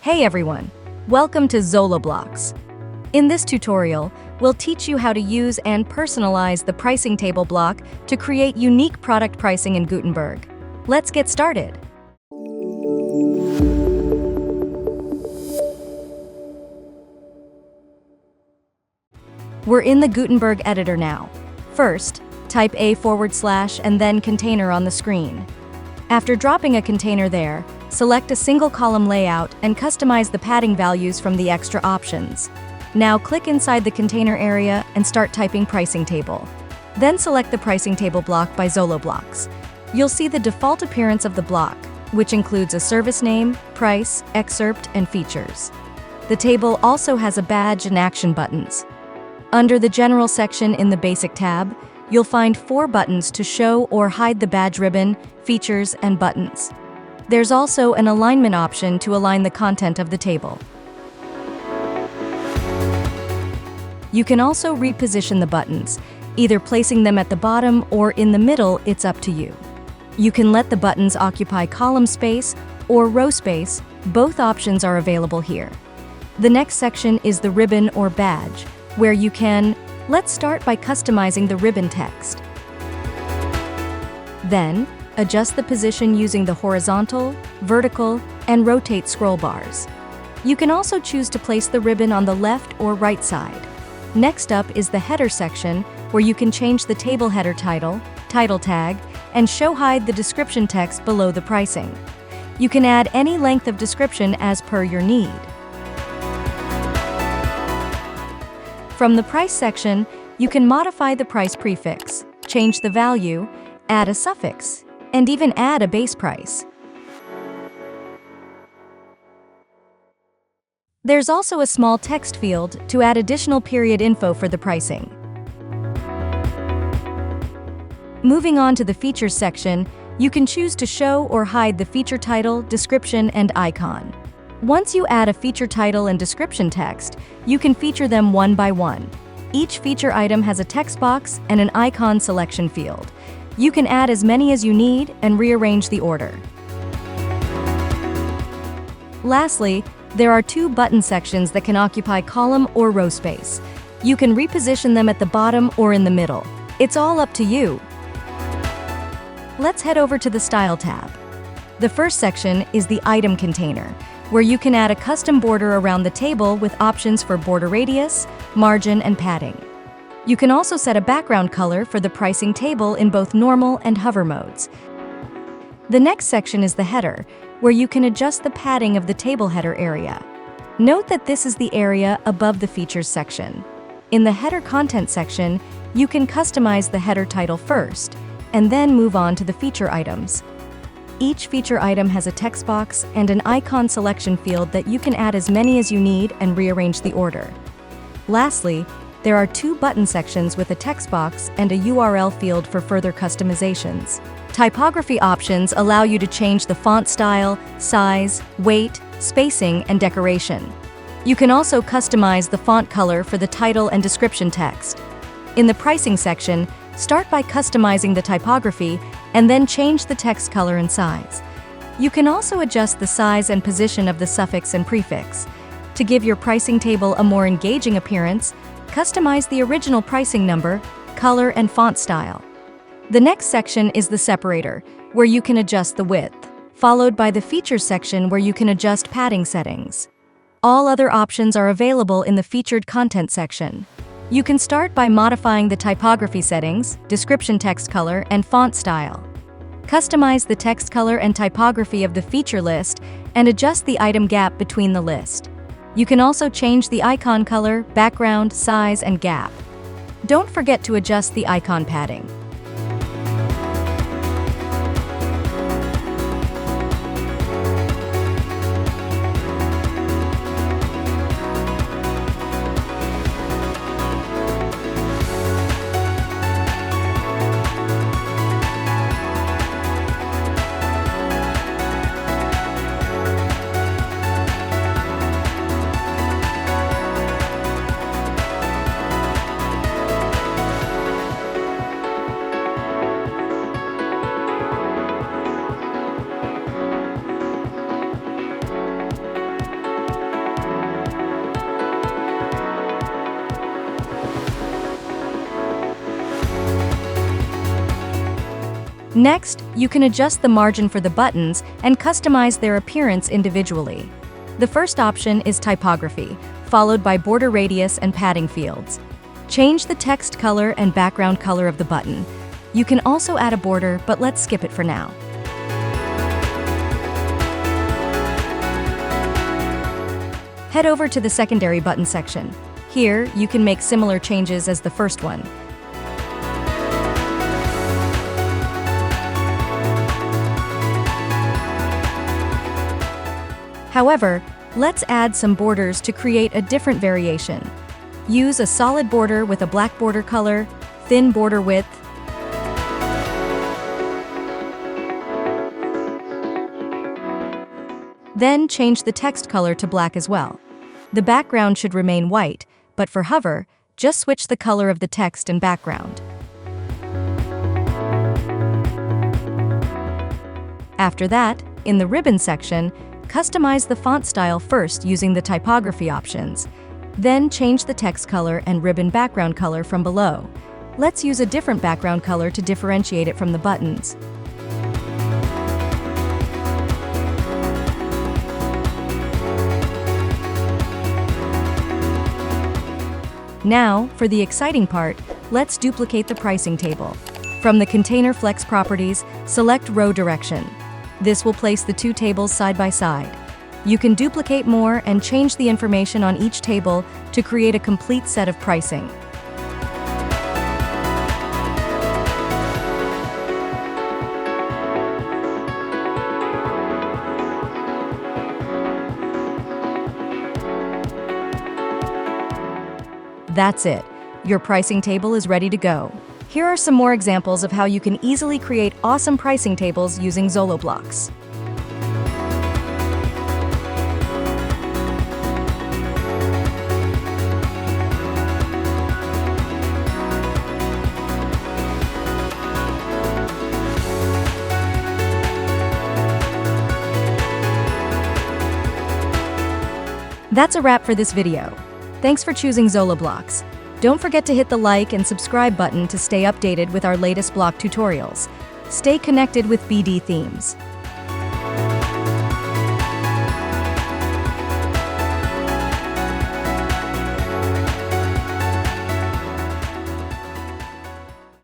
Hey everyone, welcome to Zoloblocks. In this tutorial, we'll teach you how to use and personalize the pricing table block to create unique product pricing in Gutenberg. Let's get started. We're in the Gutenberg editor now. First, type // and then container on the screen. After dropping a container there, select a single column layout and customize the padding values from the extra options. Now click inside the container area and start typing pricing table. Then select the pricing table block by Zoloblocks. You'll see the default appearance of the block, which includes a service name, price, excerpt, and features. The table also has a badge and action buttons. Under the General section in the Basic tab, you'll find 4 buttons to show or hide the badge ribbon, features, and buttons. There's also an alignment option to align the content of the table. You can also reposition the buttons, either placing them at the bottom or in the middle, it's up to you. You can let the buttons occupy column space or row space, both options are available here. The next section is the ribbon or badge, where you can, let's start by customizing the ribbon text. Then, adjust the position using the horizontal, vertical, and rotate scroll bars. You can also choose to place the ribbon on the left or right side. Next up is the header section, where you can change the table header title tag, and show/hide the description text below the pricing. You can add any length of description as per your need. From the price section, you can modify the price prefix, change the value, add a suffix, and even add a base price. There's also a small text field to add additional period info for the pricing. Moving on to the features section, you can choose to show or hide the feature title, description, and icon. Once you add a feature title and description text, you can feature them one by one. Each feature item has a text box and an icon selection field. You can add as many as you need and rearrange the order. Lastly, there are 2 button sections that can occupy column or row space. You can reposition them at the bottom or in the middle. It's all up to you. Let's head over to the Style tab. The first section is the item container, where you can add a custom border around the table with options for border radius, margin, and padding. You can also set a background color for the pricing table in both normal and hover modes. The next section is the header, where you can adjust the padding of the table header area. Note that this is the area above the features section. In the header content section, you can customize the header title first, and then move on to the feature items. Each feature item has a text box and an icon selection field that you can add as many as you need and rearrange the order. Lastly, there are 2 button sections with a text box and a URL field for further customizations. Typography options allow you to change the font style, size, weight, spacing, and decoration. You can also customize the font color for the title and description text. In the pricing section, start by customizing the typography and then change the text color and size. You can also adjust the size and position of the suffix and prefix. To give your pricing table a more engaging appearance, customize the original pricing number, color, and font style. The next section is the separator, where you can adjust the width, followed by the features section where you can adjust padding settings. All other options are available in the featured content section. You can start by modifying the typography settings, description text color, and font style. Customize the text color and typography of the feature list and adjust the item gap between the list. You can also change the icon color, background, size, and gap. Don't forget to adjust the icon padding. Next, you can adjust the margin for the buttons and customize their appearance individually. The first option is typography, followed by border radius and padding fields. Change the text color and background color of the button. You can also add a border, but let's skip it for now. Head over to the secondary button section. Here, you can make similar changes as the first one. However, let's add some borders to create a different variation. Use a solid border with a black border color, thin border width, then change the text color to black as well. The background should remain white, but for hover, just switch the color of the text and background. After that, in the ribbon section, customize the font style first using the typography options. Then change the text color and ribbon background color from below. Let's use a different background color to differentiate it from the buttons. Now, for the exciting part, let's duplicate the pricing table. From the Container Flex properties, select Row Direction. This will place the two tables side by side. You can duplicate more and change the information on each table to create a complete set of pricing. That's it. Your pricing table is ready to go. Here are some more examples of how you can easily create awesome pricing tables using Zoloblocks. That's a wrap for this video. Thanks for choosing Zoloblocks. Don't forget to hit the like and subscribe button to stay updated with our latest block tutorials. Stay connected with BD Themes.